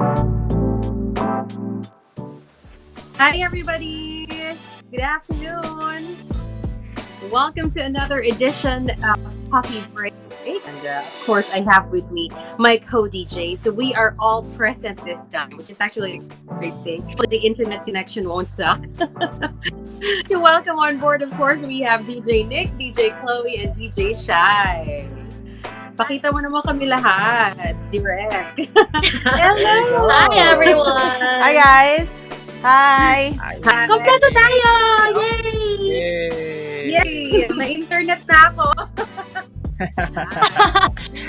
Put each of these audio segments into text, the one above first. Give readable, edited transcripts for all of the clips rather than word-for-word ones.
Hi, everybody. Good afternoon. Welcome to another edition of Coffee Break. And of course, I have with me my co-DJ. So we are all present this time, which is actually a great thing. The internet connection won't suck. To welcome on board, of course, we have DJ Nick, DJ Chloe, and DJ Shai. Pakita mo naman kami lahat. Direct. Hello! Hi, everyone! Hi guys! Hi! Hi. Kompleto tayo! Yay! Yay! May internet na ako.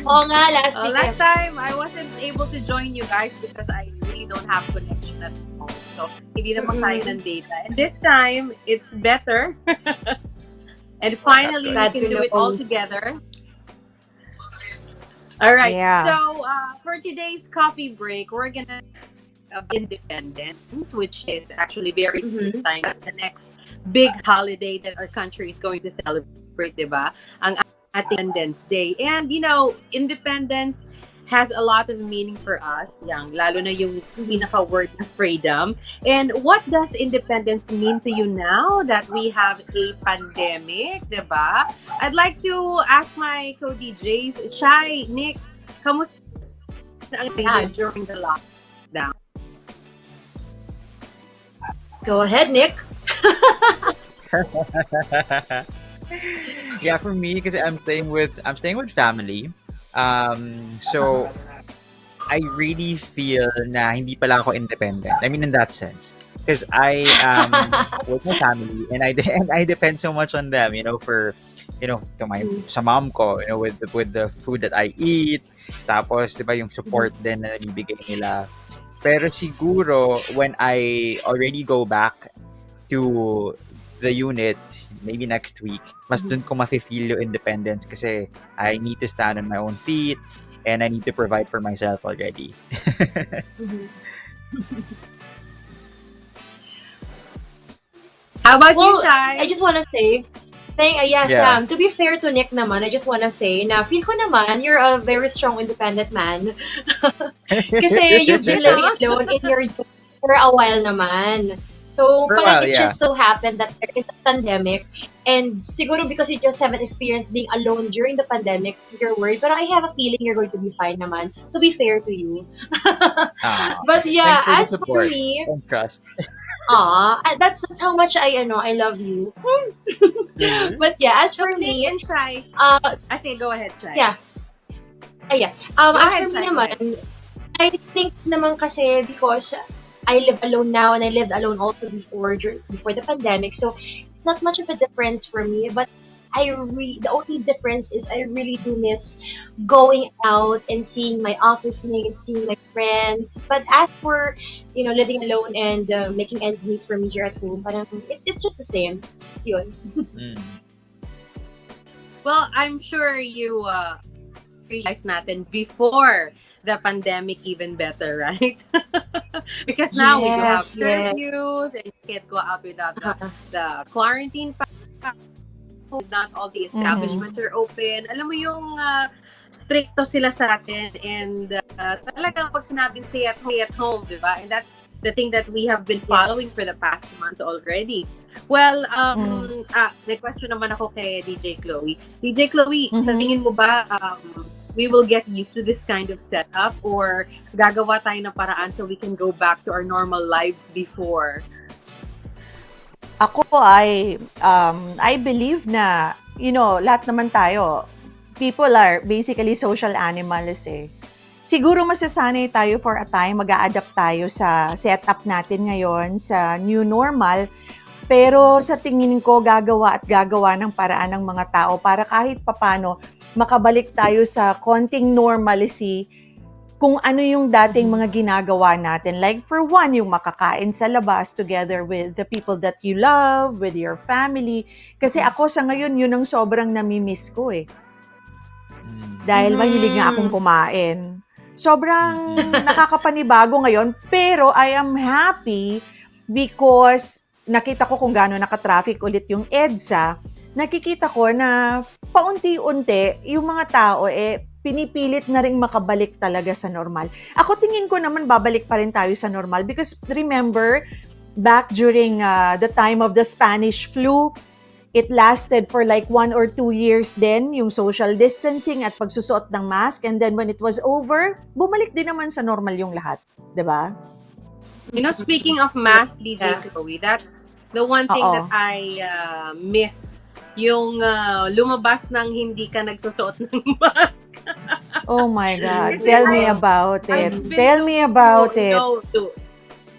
Oo nga, last week. Last time, I wasn't able to join you guys because I really don't have connection at home. So, hindi naman kaya ng data. And this time, it's better. And finally, we can do it all together. All right. Yeah. So, for today's coffee break, we're gonna Independence, which is actually very time. That's the next big holiday that our country is going to celebrate, diba? Ang ating Independence Day. And, you know, independence has a lot of meaning for us, lalo na yung pinaka-word na freedom. And what does independence mean to you now that we have a pandemic, diba? I'd like to ask my co-DJs, Shai, Nick, kamusta ang during the lockdown? Go ahead, Nick. Yeah, for me, because I'm staying with family. So I really feel na hindi pala ako independent. I mean, in that sense, because I am with my family and I depend so much on them. Sa mom ko, with the food that I eat. Tapos, di ba, yung support din na nabibigay nila. Pero siguro, when I already go back to the unit, maybe next week, mas dun ko mafe-feel yung independence kasi I need to stand on my own feet and I need to provide for myself already. How about you, Shai? I just wanna say, to be fair to Nick naman, I just wanna say na feel ko naman, you're a very strong, independent man. Kasi you've been living alone in your unit for a while naman. So, parang it just so happened that there is a pandemic and siguro because you just haven't experienced being alone during the pandemic, you're worried. But I have a feeling you're going to be fine naman, to be fair to you. But yeah, as for me, and trust. that's how much I love you. But yeah, as for me, and Shai, I say go ahead, Shai. Yeah. As for me naman, I think naman kasi because I live alone now and I lived alone also before the pandemic. So it's not much of a difference for me, but the only difference is I really do miss going out and seeing my office mates, seeing my friends. But as for, living alone and making ends meet for me here at home, parang it's just the same. Yun. Well, I'm sure you life natin before the pandemic even better, right? Because now we do have curfews and you can't go out without the quarantine pass. Not all the establishments are open. Alam mo yung stricto sila sa atin and talagang pag sinabing stay at home, di ba? And that's the thing that we have been following for the past months already. Well, may question naman ako kay DJ Chloe. DJ Chloe, sa tingin mo ba we will get used to this kind of setup or gagawa tayo ng paraan so we can go back to our normal lives before? Ako I believe na, lahat naman tayo, people are basically social animals eh. Siguro masasanay tayo for a time, mag-a-adapt tayo sa setup natin ngayon, sa new normal. Pero sa tingin ko, gagawa ng paraan ng mga tao para kahit papano makabalik tayo sa konting normalcy kung ano yung dating mga ginagawa natin. Like for one, yung makakain sa labas together with the people that you love, with your family. Kasi ako sa ngayon, yun ang sobrang namimiss ko eh. Dahil mahilig nga akong kumain. Sobrang nakakapanibago ngayon, pero I am happy because nakita ko kung gaano naka-traffic ulit yung EDSA. Nakikita ko na paunti-unti yung mga tao pinipilit na ring makabalik talaga sa normal. Ako tingin ko naman babalik pa rin tayo sa normal because remember, back during the time of the Spanish flu, it lasted for like 1 or 2 years din, yung social distancing at pagsusuot ng mask. And then when it was over, bumalik din naman sa normal yung lahat. Diba? Speaking of mask, DJ Chloe, that's the one thing that I miss. Yung lumabas ng hindi ka nagsusuot ng mask. Oh my God. Tell me about it. Tell me about it.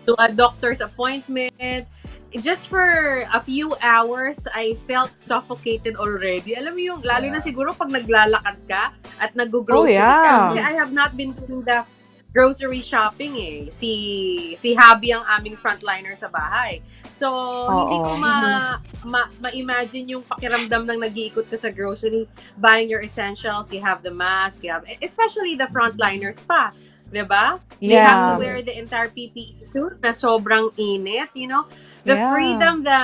To a doctor's appointment. Just for a few hours, I felt suffocated already. Alam mo yung, lalo na siguro pag naglalakad ka at nag-grocery ka. Kasi I have not been doing the grocery shopping eh. Si Habi ang aming frontliner sa bahay. So, hindi ko ma-imagine yung pakiramdam ng nag-iikot ka sa grocery, buying your essentials, you have the mask, you have, especially the frontliners pa. Diba? They have to wear the entire PPE suit na sobrang init, The freedom na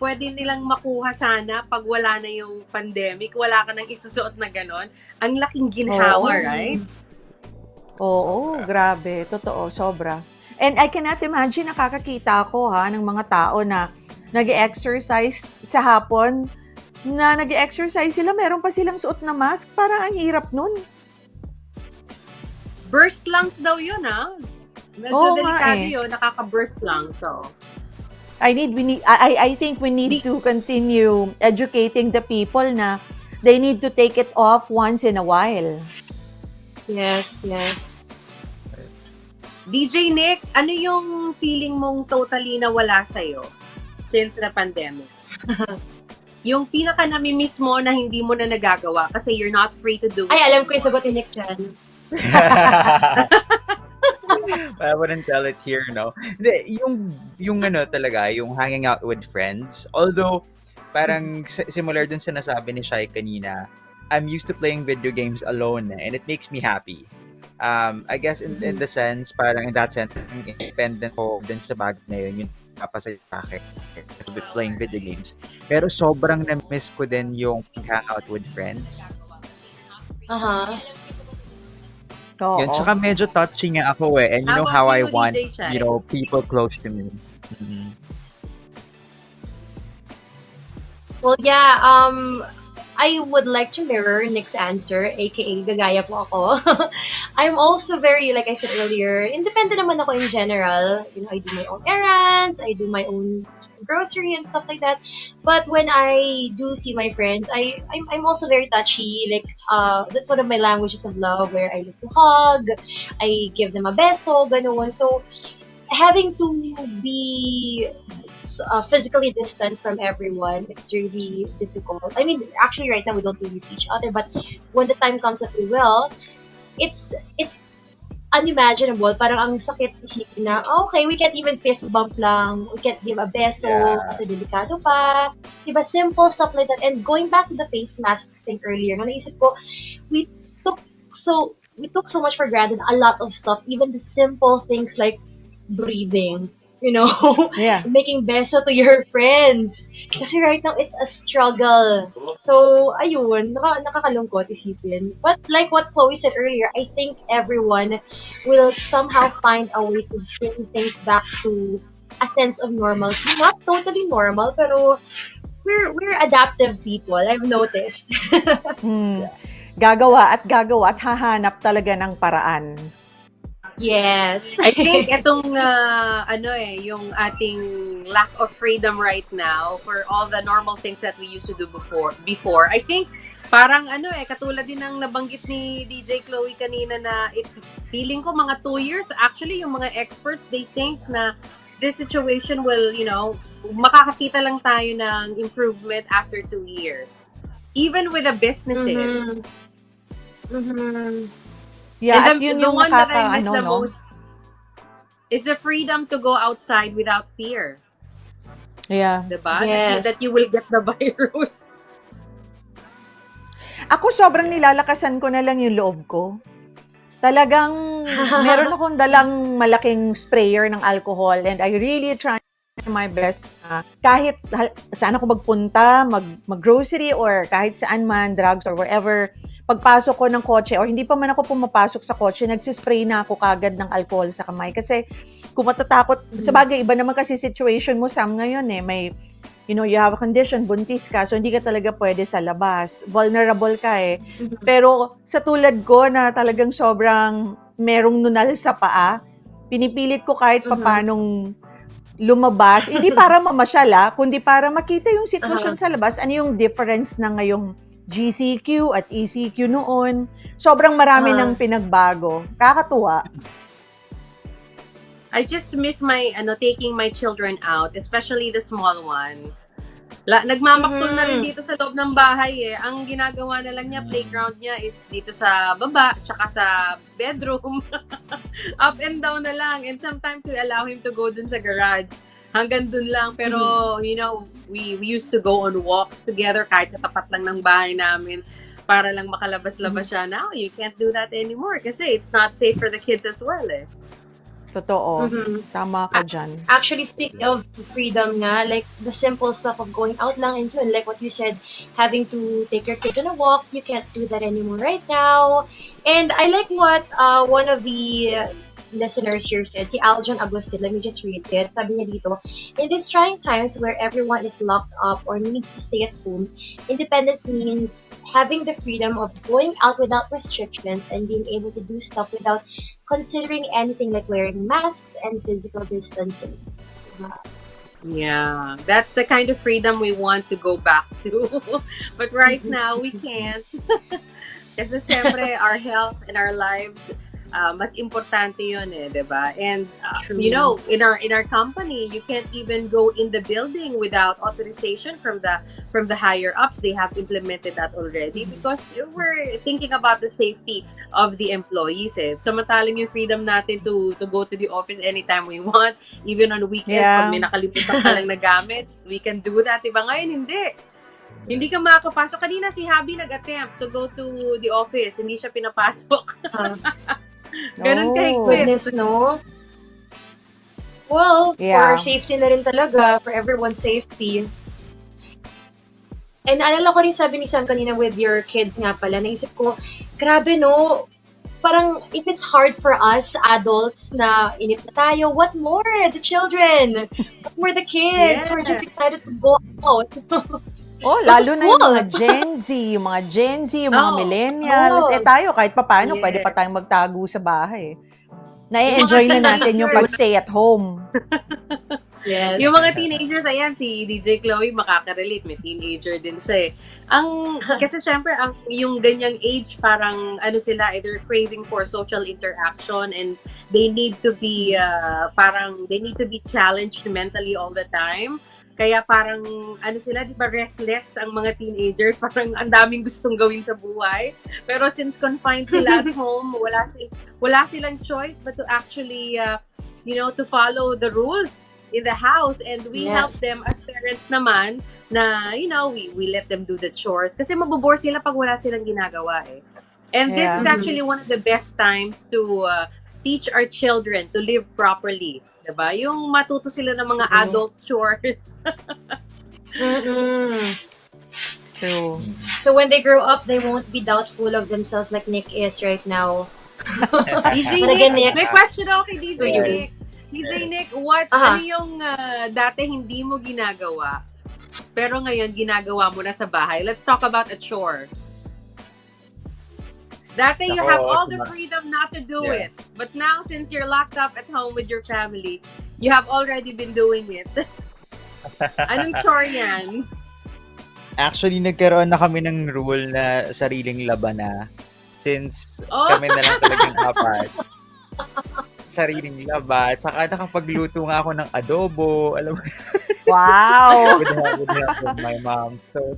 pwede nilang makuha sana pag wala na yung pandemic, wala ka nang isusuot na ganon. Ang laking ginhawa, right? Oo, grabe. Totoo, sobra. And I cannot imagine, nakakakita ako ng mga tao na nag-exercise sa hapon, na nag-exercise sila, meron pa silang suot na mask. Parang ang hirap nun. Burst lungs daw yun, ha? Medyo delikado yun, nakaka-burst lang. So, I think we need to continue educating the people na they need to take it off once in a while. Yes. DJ Nick, ano yung feeling mong totally nawala sa'yo since the pandemic? Yung pinaka nami-miss mo na hindi mo na nagagawa kasi you're not free to do it. Ay, alam ko yung sagot ni Nick dyan. I wouldn't tell it here, no? Hindi, yung talaga, yung hanging out with friends. Although, parang similar dun sa nasabi ni Shai kanina, I'm used to playing video games alone and it makes me happy. I guess in the sense, parang in that sense, independent ko din sa bagay na yun, yung kapasaya sa akin with playing video games. Pero sobrang na-miss ko din yung hangout with friends. Yun, tsaka medyo touching nga ako eh. And you know how I want, people close to me. Mm-hmm. Well, yeah, I would like to mirror Nick's answer, aka gagaya po ako. I'm also very, like I said earlier, independent naman ako in general. I do my own errands, I do my own grocery and stuff like that. But when I do see my friends, I'm also very touchy. Like, that's one of my languages of love, where I like to hug, I give them a beso, ganoon. So, having to be physically distant from everyone, it's really difficult. I mean, actually right now we don't really see each other, but when the time comes that we will, it's unimaginable. Parang ang sakit isipin na, okay, we can't even fist bump lang, we can't give a beso, kasi delikado pa. Diba, simple stuff like that. And going back to the face mask thing earlier, naisip ko, we took so much for granted, a lot of stuff, even the simple things like breathing, making beso to your friends. Kasi right now, it's a struggle. So, ayun, nakakalungkot isipin. But like what Chloe said earlier, I think everyone will somehow find a way to bring things back to a sense of normalcy. Not totally normal, pero we're adaptive people, I've noticed. Gagawa at hahanap talaga ng paraan. Yes. I think itong yung ating lack of freedom right now for all the normal things that we used to do before. I think parang katulad din ng nabanggit ni DJ Chloe kanina na feeling ko mga 2 years. Actually, yung mga experts, they think na this situation will, makakakita lang tayo ng improvement after 2 years. Even with the businesses. Yeah, and the one that I miss the most is the freedom to go outside without fear. Yeah. Diba? Yes. That you will get the virus. Ako sobrang nilalakasan ko na lang yung loob ko. Talagang meron akong dalang malaking sprayer ng alcohol and I really try my best kahit saan ako magpunta, mag-grocery or kahit saan man, drugs or wherever, pagpasok ko ng kotse or hindi pa man ako pumapasok sa kotse, nagsispray na ako kagad ng alcohol sa kamay. Kasi kung matatakot, sabagay, iba naman kasi situation mo, Sam, ngayon may, you have a condition, buntis ka, so hindi ka talaga pwede sa labas. Vulnerable ka eh. Pero sa tulad ko na talagang sobrang merong nunal sa paa, pinipilit ko kahit papanong lumabas, hindi para mamasyal kundi para makita yung sitwasyon sa labas, ano yung difference na ngayong GCQ at ECQ noon. Sobrang marami ng pinagbago. Kakatuwa. I just miss taking my children out, especially the small one. Nagmamaktol na rin dito sa loob ng bahay eh. Ang ginagawa na lang niya, playground niya is dito sa baba, tsaka sa bedroom. Up and down na lang. And sometimes we allow him to go dun sa garage. Hanggang dun lang. Pero, we used to go on walks together kahit sa tapat lang ng bahay namin para lang makalabas-labas siya. Now, you can't do that anymore kasi it's not safe for the kids as well eh. Totoo. Tama ka dyan. Actually, speaking of freedom nga, like the simple stuff of going out lang and yun, like what you said, having to take your kids on a walk, you can't do that anymore right now. And I like what one of the listeners here said, si Aljon Agustin, let me just read it. Sabi niya dito, in these trying times where everyone is locked up or needs to stay at home, independence means having the freedom of going out without restrictions and being able to do stuff without considering anything like wearing masks and physical distancing. Yeah, that's the kind of freedom we want to go back to. But right now, we can't. Kasi syempre, our health and our lives, mas importante yun eh, diba? And, in our company, you can't even go in the building without authorization from the higher ups. They have implemented that already because we're thinking about the safety of the employees eh. Samantalang yung freedom natin to go to the office anytime we want, even on weekends, pag may nakalimutan ka lang na gamit, we can do that, diba? Ngayon, hindi ka makakapasok. Kanina si Habi nag-attempt to go to the office, hindi siya pinapasok. Ganun kahigpit. Goodness, no? Well, for safety na rin talaga, for everyone's safety. And naalala ko rin sabi ni Sam kanina with your kids nga pala, naisip ko, grabe no, parang if it's hard for us adults na inip na tayo, what more the children? What more the kids? We're just excited to go out. Lalo na yung mga Gen Z, yung mga millennials. Tayo, kahit papaano, pwede pa tayong magtago sa bahay. Na-enjoy na natin yung pag-stay at home. Yes. Yung mga teenagers, ayan, si DJ Chloe makaka-relate. May teenager din siya eh. Kasi syempre, yung ganyang age, parang sila, either craving for social interaction and they need to be, they need to be challenged mentally all the time. Kaya parang, sila, di ba, restless ang mga teenagers. Parang ang daming gustong gawin sa buhay. Pero since confined sila at home, wala silang choice but to actually, to follow the rules in the house. And we help them as parents naman na, we let them do the chores. Kasi mabobore sila pag wala silang ginagawa eh. And this is actually one of the best times to teach our children to live properly. Diba? Yung matuto sila ng mga adult chores. True. So when they grow up, they won't be doubtful of themselves like Nick is right now. DJ Nick, may question ako kay DJ Nick. DJ Nick, ano yung dati hindi mo ginagawa, pero ngayon ginagawa mo na sa bahay? Let's talk about a chore. Dati you have all the freedom not to do it. But now, since you're locked up at home with your family, you have already been doing it. Anong chore yan? Actually, nagkaroon na kami ng rule na sariling laban na. Since kami na lang talagang apat. Sariling laba. Tsaka nakapagluto nga ako ng adobo. Alam mo. Wow! with help of my mom. So,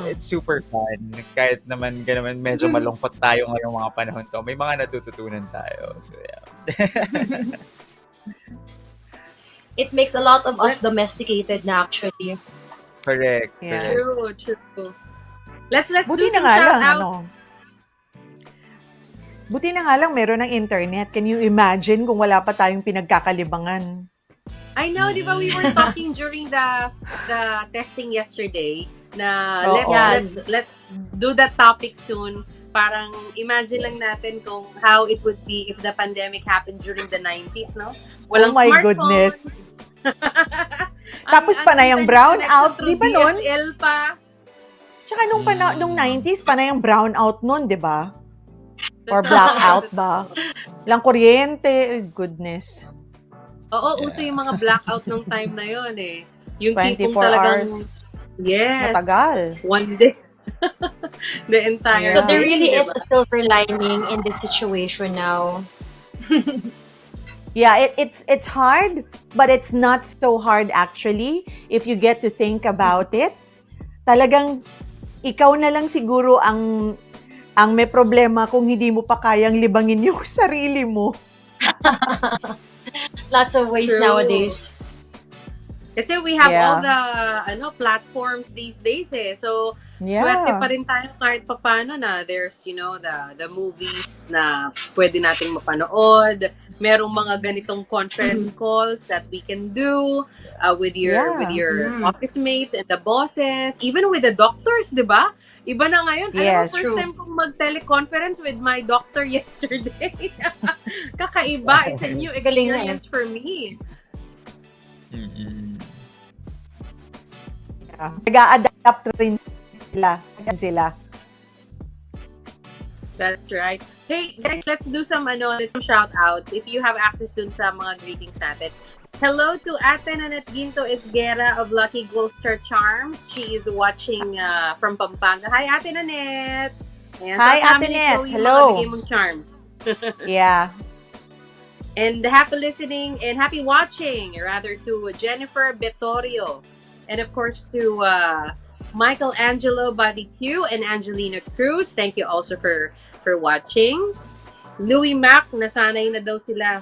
it's super fun. Kahit naman medyo malungkot tayo ngayong mga panahon to, may mga natututunan tayo. So, yeah. It makes a lot of us domesticated na actually. Correct. Yeah. True. Let's Buti do some na nga lang, shout-outs. Buti na nga lang meron ng internet. Can you imagine kung wala pa tayong pinagkakalibangan? I know, di ba we were talking during the testing yesterday na let's do that topic soon Parang imagine lang natin kung how it would be if the pandemic happened during the 90s, no? Walang Oh my smartphones. goodness. Tapos panay ang brownout, di ba nun? DSL pa. Tsaka nung 90s, panay ang brownout nun, di ba? Or blackout ba? Walang kuryente. Goodness. Oo, uso yung mga blackout nung time na yon eh. Yung 24 tipong talagang, hours. yes. Matagal. One day. The entire So there day, really is diba? a silver lining in this situation now. Yeah, it's hard, but it's not so hard actually if you get to think about it. Talagang ikaw na lang siguro ang may problema kung hindi mo pa kayang libangin yung sarili mo. Lots of ways True. nowadays. Kasi we have Yeah. all the platforms these days eh. So, Yeah. swerte pa rin tayo kahit papano na there's, the movies na pwede nating mapanood. Merong mga ganitong conference calls that we can do with your Yeah. with your office mates and the bosses, even with the doctors, 'di ba? Iba na ngayon. Alam mo, Yes, first true. time kong mag-teleconference with my doctor yesterday. Kakaiba. It's a new Galing nga experience for me. Mm-mm. Yeah. Nag-a-adapt rin sila. That's right. Hey, guys, let's do some shout-outs. If you have access dun sa mga greetings natin. Hello to Ate Nanette Ginto Esguera of Lucky Gold Star Charms. She is watching from Pampanga. Hi, Ate Nanette! Ayan, Hi, sa Ate family Net. ko yung Hello. mga bigay mong charms. Yeah. And happy listening and happy watching, rather, to Jennifer Betorio. And of course to Michael Angelo Body Q and Angelina Cruz. Thank you also for watching. Louie Mac, nasanay na daw sila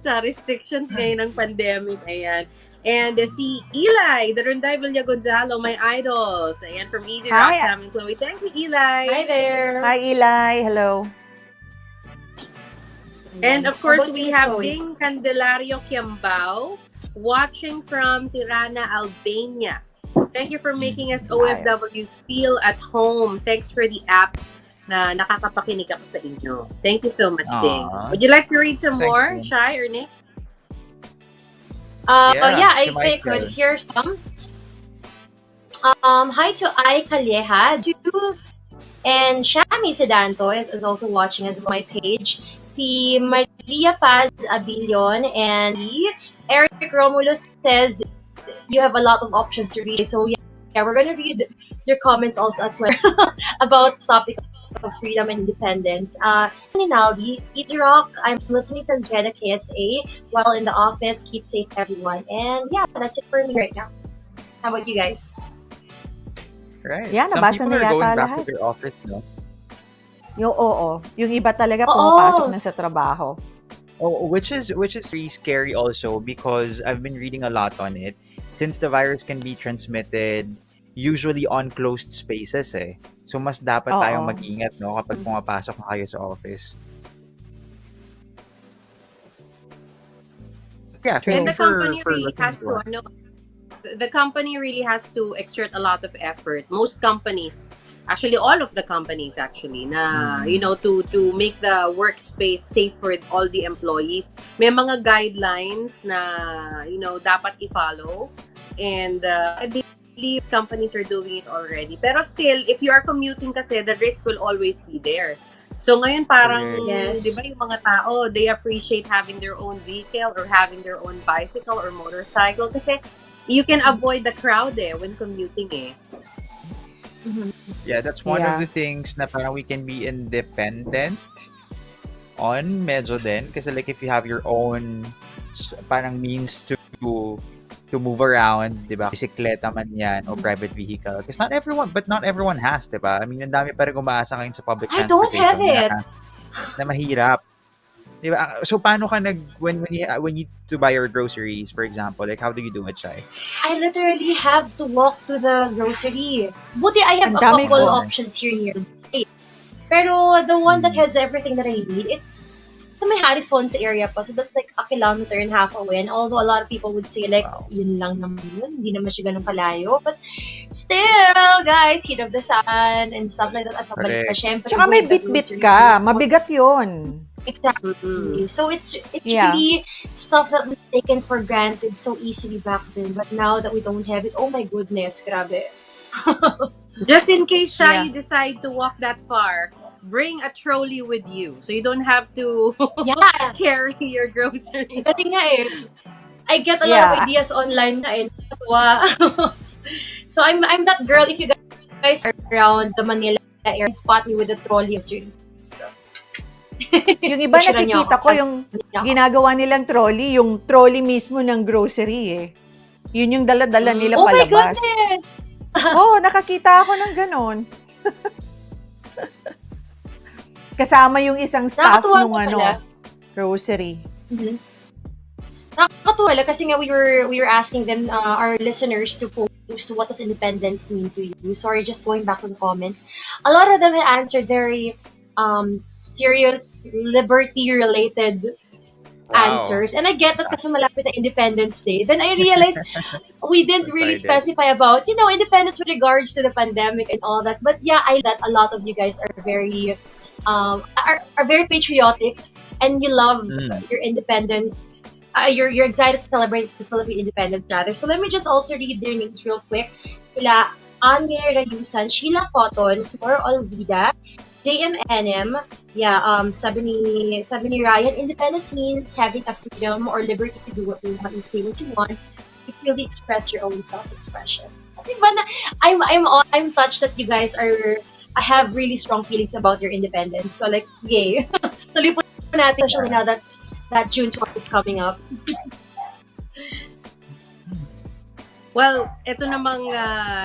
sa restrictions ngayon ng pandemic. Ayan. And si Eli, the Ronday Villa Gonzalo, my idols. Ayan, from Easy Rock, Hi. Sam and Chloe. Thank you, Eli. Hi there. Hi, Eli. Hello. And of How course, about we you, have Chloe? Ding Candelario Kiambao watching from Tirana, Albania. Thank you for making us OFWs feel at home. Thanks for the apps na nakakapakinig ako sa inyo. Thank you so much, Ding. Aw. Would you like to read some Thank more, you. Shai or Nick? Yeah, I si Michael. could hear some. Hi to Ai Calleja, and Shami Sedanto is also watching as my page. Si Maria Paz Abilion and Eric Romulo says you have a lot of options to read. So yeah, we're gonna read your comments also as well about the topic of freedom and independence. Ninaldi, Easy Rock, I'm listening from Jeddah, KSA, while in the office. Keep safe, everyone. And yeah, that's it for me right now. How about you guys? Right. Yeah, Some nabasa people na are yata going back lahat. to their office, no? Oo. Yung iba talaga Oo. pumapasok na sa trabaho. Oh, which is really scary also because I've been reading a lot on it. Since the virus can be transmitted usually on closed spaces eh. So mas dapat Oo. tayong mag-ingat no kapag pumapasok na kayo sa office. Yeah, And the thank you company for really looking has into to, it. the company really has to exert a lot of effort. Most companies, actually all of the companies actually, na, to make the workspace safe for all the employees. May mga guidelines na, dapat i-follow. And I believe companies are doing it already. Pero still, if you are commuting kasi, the risk will always be there. So ngayon parang, Yes. di ba yung mga tao, they appreciate having their own vehicle or having their own bicycle or motorcycle kasi you can avoid the crowd when commuting Yeah, that's one Yeah. of the things na parang we can be independent on medyo din kasi like if you have your own parang means to move around, 'di ba? Bisikleta man 'yan o private vehicle. Because not everyone has, 'di ba? I mean, ang dami pa rin umaasa ngayon sa public I don't have transportation it. na mahirap. 'Di ba? So paano ka when you to buy your groceries, for example, like how do you do it, Shai? I literally have to walk to the grocery. Buti I have Ang a dami couple ko. options here near. Pero the one that has everything that I need, it's sa may Harrison's area pa. So that's like 1.5 kilometers away. And although a lot of people would say like, Wow. yun lang naman yun, hindi naman siya ganun kalayo. But still, guys, heat of the sun and stuff like that. At pabalik pa, Correct. syempre. Tsaka may going to bit-bit grocery ka. stores. Mabigat yun. Exactly. Mm-mm. So it's Yeah. really stuff that we've taken for granted so easily back then. But now that we don't have it, oh my goodness, grabe. Just in case, Shai, Yeah. you decide to walk that far, bring a trolley with you. So you don't have to Yeah, carry your groceries. kasi nga eh. I get a lot of Yeah. ideas online na eh. Nakakatuwa. So I'm that girl, if you guys are around the Manila area, spot me with the trolley. So, Yung iba picturean niyo nakikita ako. ko yung ginagawa nilang trolley, yung trolley mismo ng grocery eh. Yun yung dala-dala nila Oh my palabas. goodness! Oo, nakakita ako ng ganon. Kasama yung isang staff Nakakatuwa nung ko pala. grocery. Mhm. Nakakatuwa lang kasi nga we were asking them, our listeners, to post what does independence mean to you. Sorry, just going back to the comments. A lot of them had answered very serious liberty-related Wow. answers. And I get that kasi malapit na Independence Day. Then I realized we didn't really Excited. specify about, independence with regards to the pandemic and all that. But yeah, I that a lot of you guys are very are very patriotic and you love your independence. You're excited to celebrate the Philippine independence rather. So let me just also read their names real quick. Sila Ange Rayusan, Sheila Cotton, Flor Olvida, JMNM, sabi ni Ryan, independence means having a freedom or liberty to do what you want and say what you want. You really express your own self-expression. Diba na, I'm touched that you guys have really strong feelings about your independence. So like, yay. Tuloy po natin, especially now that June 12 is coming up. Well, ito namang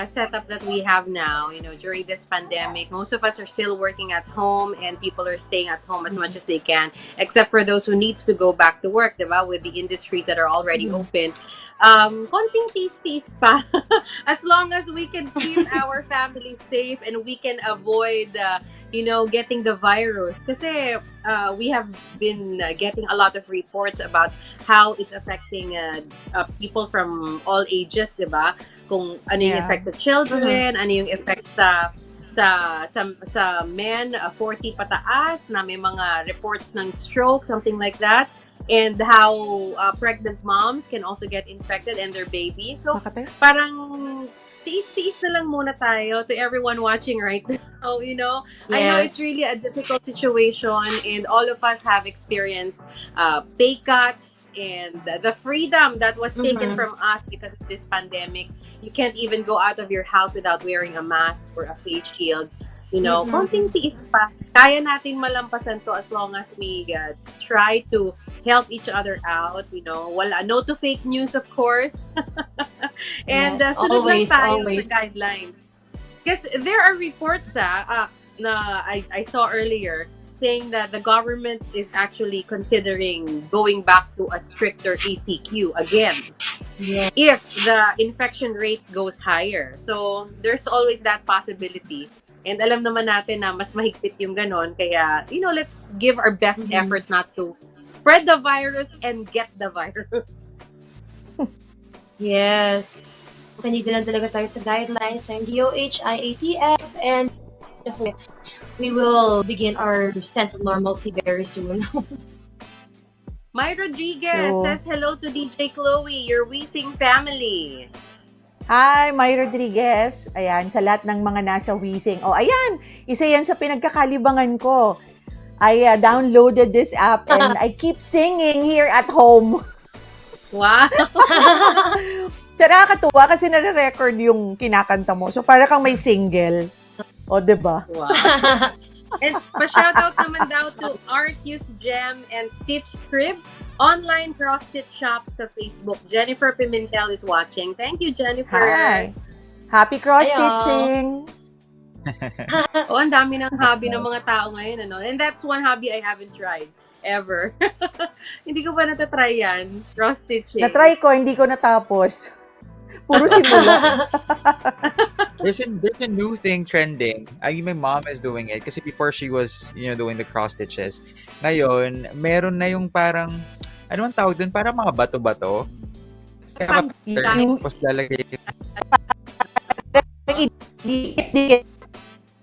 setup that we have now, during this pandemic, most of us are still working at home and people are staying at home as much as they can, except for those who needs to go back to work, diba? With the industries that are already open. Konting tiis-tiis pa. As long as we can keep our families safe and we can avoid, getting the virus. Kasi we have been getting a lot of reports about how it's affecting people from all ages, diba? Kung ano yung effect sa children, ano yung effect sa men, 40 pataas, na may mga reports ng stroke, something like that. And how pregnant moms can also get infected and their babies. So, parang tiis-tiis na lang muna tayo to everyone watching right now, I know it's really a difficult situation and all of us have experienced pay cuts and the freedom that was taken from us because of this pandemic. You can't even go out of your house without wearing a mask or a face shield. Konting tiis pa. Kaya natin malampasan to as long as we try to help each other out. No to fake news, of course. And sunod lang tayo sa guidelines. Because there are reports na I saw earlier saying that the government is actually considering going back to a stricter ECQ again. Yes. If the infection rate goes higher. So, there's always that possibility. And alam naman natin na mas mahigpit yung ganon. Kaya, let's give our best effort not to spread the virus and get the virus. Yes. Nandito lang talaga tayo sa guidelines ng DOH, IATF, and we will begin our sense of normalcy very soon. Mai Rodriguez says hello to DJ Chloe, your Wheezing family. Hi, Mai Rodriguez. Ayan, sa lahat ng mga nasa Wheezing. Ayan, isa yan sa pinagkakalibangan ko. I downloaded this app and I keep singing here at home. Wow! Nakakatuwa kasi nare-record yung kinakanta mo. So, para kang may single. Diba? Wow. And pa-shoutout naman daw to Arcus Gem and Stitch Crib, online cross-stitch shop sa Facebook. Jennifer Pimentel is watching. Thank you, Jennifer. Hi. Happy cross-stitching. Ang dami ng hobby ng mga tao ngayon. And that's one hobby I haven't tried ever. Hindi ko pa natatry yan. Cross-stitching. Na-try ko, hindi ko natapos. Puro simula. There's a new thing trending. I mean, my mom is doing it kasi before she was, doing the cross stitches. Ngayon, meron na yung parang, ano ang tawag dun? Parang mga bato-bato. Kaya Yung, tapos lalagay.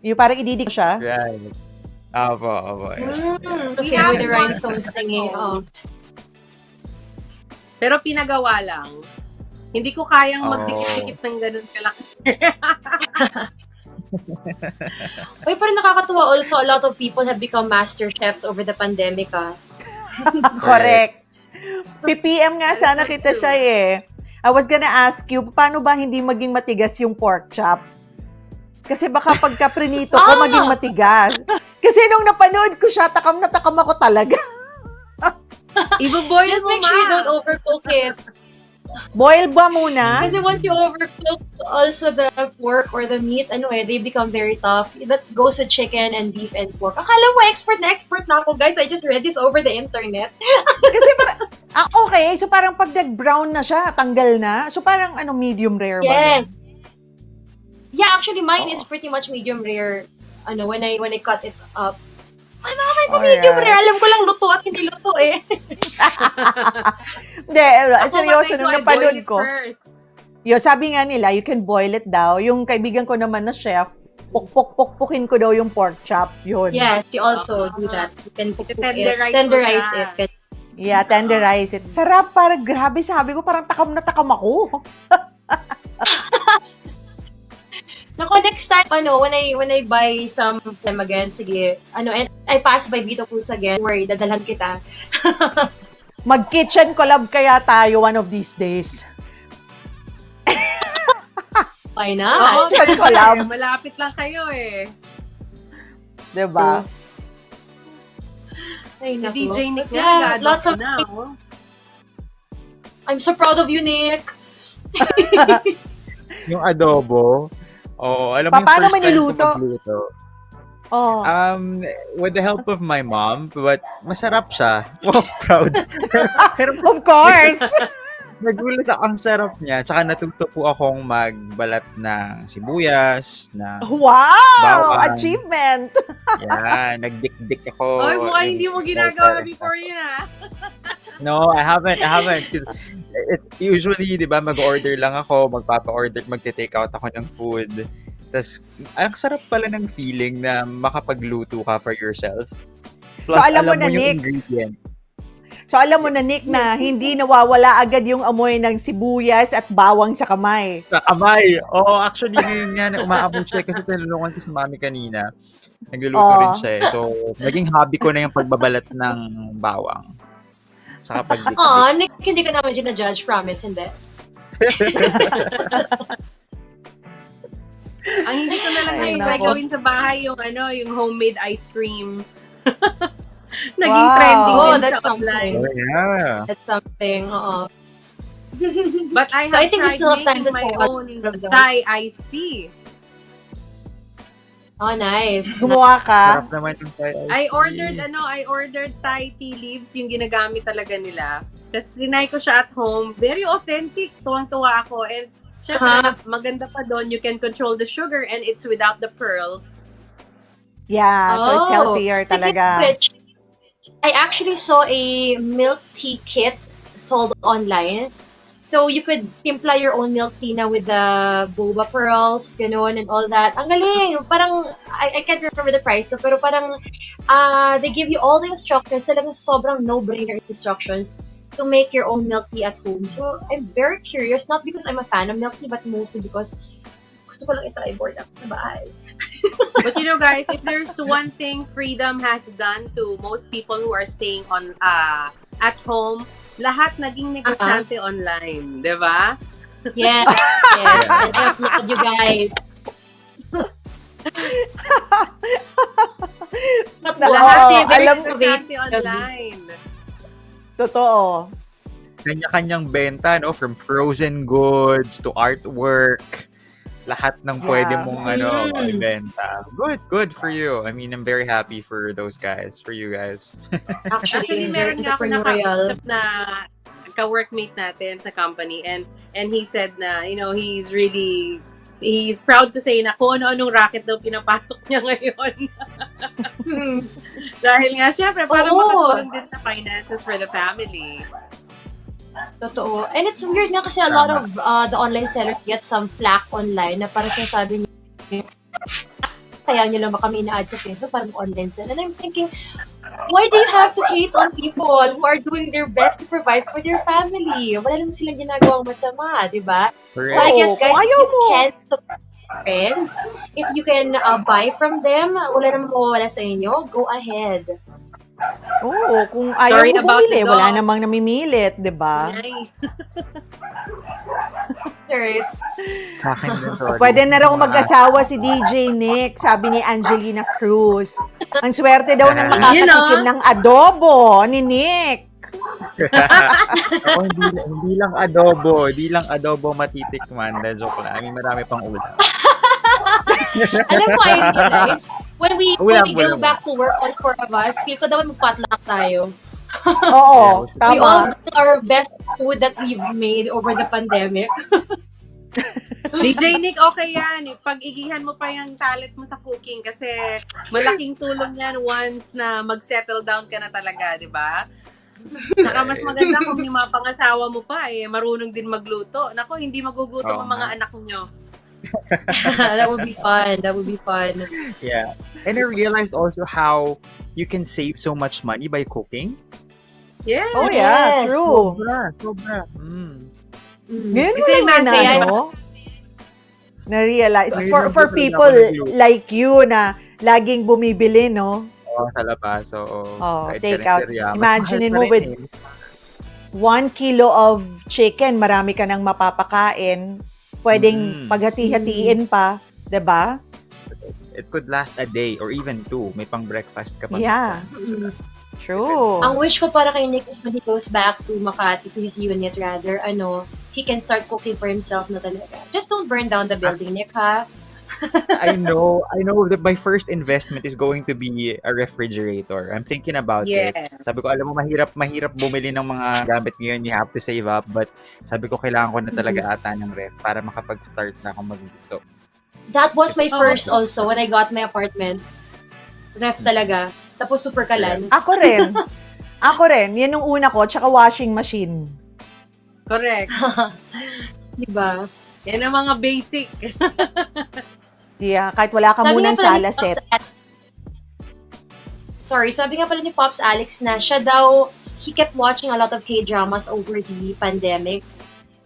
yung parang ididig siya. Right. Opo. Okay, with the rhinestones thingy. Oh. Pero pinagawa lang. Hindi ko kayang Oh. magdikit-dikit ng ganun kalaki. Uy, pero nakakatuwa also, a lot of people have become master chefs over the pandemic, Correct. PPM nga That is sana so kita true. siya eh. I was gonna ask you, paano ba hindi maging matigas yung pork chop? Kasi baka pagka prinito ko, maging matigas. Kasi nung napanood ko siya, takam na takam ako talaga. Ibo-boil Just mo, make sure you don't overcook it. Boil ba muna? Kasi once you overcook also the pork or the meat, they become very tough. That goes with chicken and beef and pork. Akala mo, expert na ako, guys. I just read this over the internet. Kasi parang, okay. So parang pag nag-brown na siya, tanggal na. So parang medium rare ba? Yes. Yeah, actually, mine is pretty much medium rare. When I cut it up. Ay, bakit medium rare? Alam ko lang luto at hindi luto eh. Hindi, seryoso, nung I napanood boil it ko. first. Sabi nga nila, you can boil it daw. Yung kaibigan ko naman na chef, pukpukin ko daw yung pork chop. Yun. Yes, you also do that. You can cook it. Tenderize mo siya. it. Yeah, tenderize it. Sarap, parang grabe. Sabi ko, parang takam na takam ako. Nako, next time, when I buy some them again, sige, and I pass by Vito Cruz again, worry, dadalhan kita. Mag-kitchen collab kaya tayo one of these days. Why Oo, not? Kitchen collab. malapit lang kayo eh. Diba? Ay, Si naku. DJ Nick Yeah, na nag-adopt lots of na. Oh. I'm so proud of you, Nick. Yung adobo. Alam mo yung Paano first time ko maniluto? magluto. Oh. With the help of my mom, but masarap siya. Wow, proud. pero Of course! nagulat ako, ang sarap niya. Tsaka natuto po akong magbalat ng sibuyas, na Wow! bawang. Achievement! Yan, nagdikdik ako. Oy, mukhang hindi mo ginagawa Mortar. before yun ah. No, I haven't. 'Cause usually, di ba, mag-order lang ako, magte-take out ako ng food. Tapos, ang sarap pala ng feeling na makapagluto ka for yourself. Plus, So, alam mo na, yung Nick, ingredients. So, alam mo na, Nick, na hindi nawawala agad yung amoy ng sibuyas at bawang sa kamay. Sa kamay. Oo, actually, ngayon nga na umaamoy siya kasi tinulungan ko si mami kanina. Nagluluto rin siya eh. So, naging hobby ko na yung pagbabalat ng bawang. Saka pagdikdik. Nick, hindi ka naman sinajudge, promise, hindi. Ang hindi ko na lang Ay, try nako. gawin sa bahay yung homemade ice cream. Naging Wow. trending Oh, din that's sa online. Oh, yeah. That's something, oo. But I So, have I think we tried still have time making to my talk own about those. Thai iced tea. Oh, nice. Gumawa ka. Sarap naman yung Thai ice I tea. ordered Thai tea leaves, yung ginagamit talaga nila. Tapos trinay ko siya at home. Very authentic. Tuwang-tuwa ako. And syempre, maganda pa doon. You can control the sugar and it's without the pearls. Yeah, so it's healthier Speaking talaga. of which, I actually saw a milk tea kit sold online. So, you could timpla your own milk tea na with the boba pearls, gano'n, and all that. Ang galing! Parang, I can't remember the price, so, pero parang, they give you all the instructions, talagang sobrang no-brainer instructions to make your own milk tea at home. So, I'm very curious, not because I'm a fan of milk tea, but mostly because gusto ko lang itry board ako sa bahay. But you know, guys, if there's one thing freedom has done to most people who are staying on at home, lahat naging negosyante online, di ba? Yes, yes. And I applaud you guys. But Wow, Lahat alam naging mo, negosyante online. Totoo. Kanya-kanyang benta, no? From frozen goods to artwork. Lahat ng pwede mong ibenta. Good for you. I mean, I'm very happy for those guys, for you guys. Actually, Actually, meron nga ako entrepreneurial. nakausap na ka-workmate natin sa company, and he said na, he's proud to say na kung ano-anong racket daw pinapasok niya ngayon. Dahil nga, syempre, para makatulong din sa finances for the family. Totoo. And it's weird nga kasi a lot of the online sellers get some flack online na parang sinasabi niyo, kaya nyo lang ba kami ina-add sa Facebook para mag-online sell? And I'm thinking, why do you have to hate on people who are doing their best to provide for their family? Wala naman silang ginagawang masama, di ba? So I guess, guys, if you can support friends, if you can buy from them, wala namang mawawala sa inyo, go ahead. Oo, kung ayaw Sorry mo about bumili, the wala dogs. namang namimilit, di ba? Ay. Right. Pwede na raw mag-asawa si DJ Nick, sabi ni Angelina Cruz. Ang swerte daw ng makakatikim ng adobo ni Nick. Hindi lang adobo matitikman. Joke lang. I mean, marami pang ulam. Alam mo, I realize, when we go back to work, all four of us, feel ko dapat mag-potluck tayo. Oo, We all tama. do our best food that we've made over the pandemic. DJ Nick, okay yan. Pag-igihan mo pa yung talent mo sa cooking kasi malaking tulong yan once na mag-settle down ka na talaga, di ba? Saka mas maganda kung yung mga pangasawa mo pa, marunong din magluto. Nako, hindi magugutom ang mga anak nyo. That would be fun. That would be fun. Yeah. And I realized also how you can save so much money by cooking. Yeah. Oh yeah, Yes. true. Sobra. Ngayon mo Kasi lang yun imagine, na-realize. Ayun For lang for din people ako nag-look. like you na laging bumibili, no? Oo, sa labas. Kahit take out. karinderya, mas Imagine mahal mo pa with rin 1 kilo of chicken, marami ka nang mapapakain. Pwedeng paghati-hatiin pa, 'di ba? It could last a day or even 2. May pang breakfast ka pa. Yeah. True. Ang wish ko para kay Nick when he goes back to Makati, to his unit rather, he can start cooking for himself na talaga. Just don't burn down the building, Nick, ha? I know that my first investment is going to be a refrigerator. I'm thinking about it. Sabi ko, alam mo, mahirap bumili ng mga gamit ngayon. You have to save up. But sabi ko, kailangan ko na talaga ata ng ref para makapag-start na akong magluto. That was my first also when I got my apartment. Ref talaga. Tapos super kalan. Ako rin. Yan yung una ko, tsaka washing machine. Correct. Diba? Yan ang mga basic. Yeah, kahit wala ka Sabi munang nga pala ni salaset. sabi nga pala ni Pops Alex na siya daw, he kept watching a lot of K-dramas over the pandemic.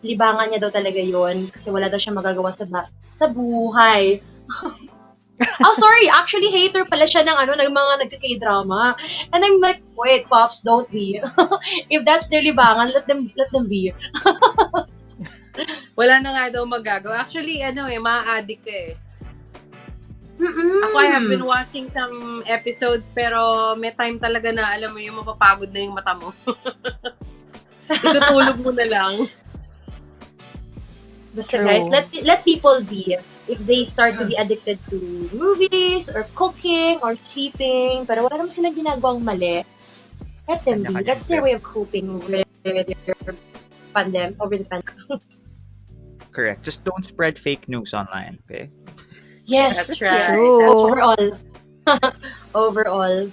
Libangan niya daw talaga yon kasi wala daw siya magagawa sa buhay. Oh, sorry. Actually, hater pala siya ng mga nagka-K-drama. And I'm like, wait, Pops, don't be. If that's their libangan, let them be. Wala na nga daw magagawa. Actually, ma-addict ka eh. Ako, I have been watching some episodes, pero may time talaga na, alam mo, yung mapapagod na yung mata mo. Itutulog mo na lang. Basta guys, let people be. If they start to be addicted to movies or cooking or sleeping, pero wala naman silang ginagawang mali, let them be. That's their way of coping over the pandemic. Correct. Just don't spread fake news online, okay? Yes, That's right. yes. Overall.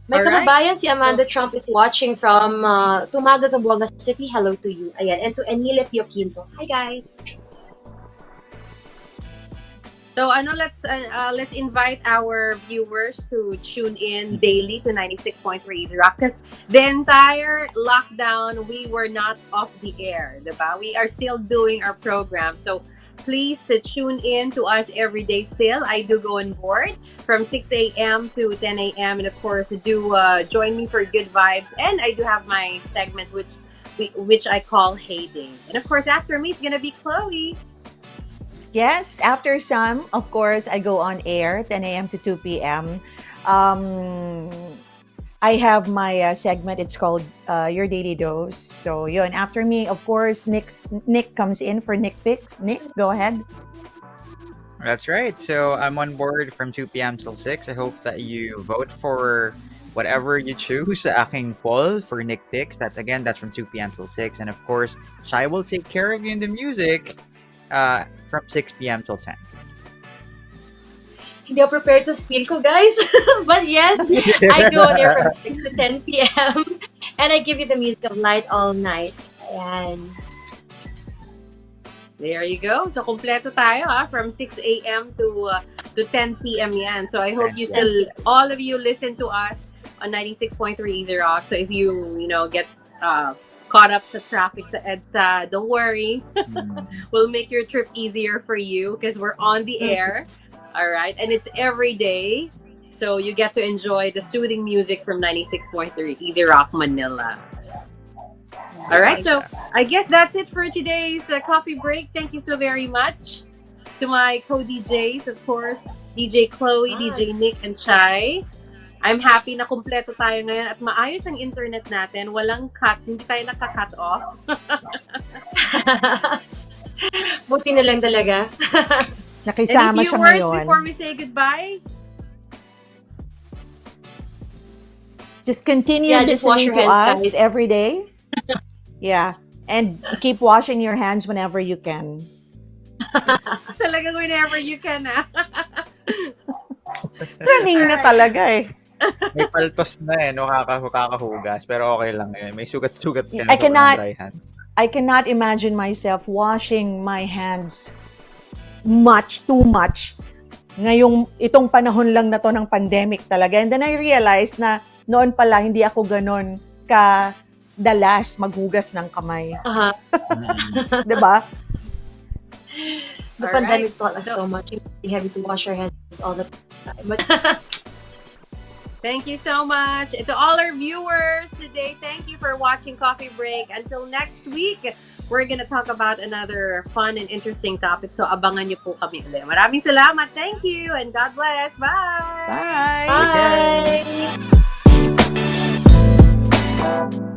May Alright. kababayan si Amanda Trump is watching from Tumaga, Zamboanga City. Hello to you. Ayan. And to Enile Pio Quinto. Hi, guys. So, let's invite our viewers to tune in daily to 96.3 Easy Rock because the entire lockdown, we were not off the air, diba? We are still doing our program. So, please tune in to us every day still. I do go on board from 6 a.m. to 10 a.m. And of course, do join me for good vibes. And I do have my segment, which I call Hey Day. And of course, after me, it's going to be Chloe. Yes, after some, of course, I go on air, 10 a.m. to 2 p.m. I have my segment. It's called Your Daily Dose. So, yun. After me, of course, Nick comes in for Nick Picks. Nick, go ahead. That's right. So I'm on board from 2 p.m. till 6. I hope that you vote for whatever you choose sa aking poll for Nick Picks, that's from 2 p.m. till 6. And of course, Shai will take care of you in the music from 6 p.m. till 10. Hindi ako prepared to spill ko, guys. But yes, I go on air from 6 to 10 p.m. And I give you the music of light all night. Ayan. There you go. So, kompleto tayo from 6 a.m. to 10 p.m. yan. So, I hope all of you listen to us on 96.3 Easy Rock. So, if you get caught up sa traffic sa EDSA, don't worry. We'll make your trip easier for you because we're on the air. All right. And it's every day. So, you get to enjoy the soothing music from 96.3 Easy Rock Manila. All right, so I guess that's it for today's coffee break. Thank you so very much to my co-DJs, of course, DJ Chloe, DJ Nick, and Shai. I'm happy na kumpleto tayo ngayon at maayos ang internet natin. Walang cut, hindi tayo naka-cut off. Buti na lang talaga. Nakisama Any few siya words ngayon. before we say goodbye? Just continue just wash listening your to hands, us guys. every day. Yeah. And keep washing your hands whenever you can. Talagang whenever you can, Running na talaga eh. May paltos na no, kakahugas. Pero okay lang yun. May sugat-sugat ka na I cannot- dry hand. I cannot imagine myself washing my hands too much. Itong panahon lang na to ng pandemic talaga. And then I realized na noon pala hindi ako ganon dalas maghugas ng kamay. Uh-huh. 'Di ba? The pandemic taught us so much. You have to wash your hands all the time. But Thank you so much. And to all our viewers today, thank you for watching Coffee Break. Until next week, we're gonna talk about another fun and interesting topic. So abangan niyo po kami ulit. Maraming salamat. Thank you and God bless. Bye! Bye. bye!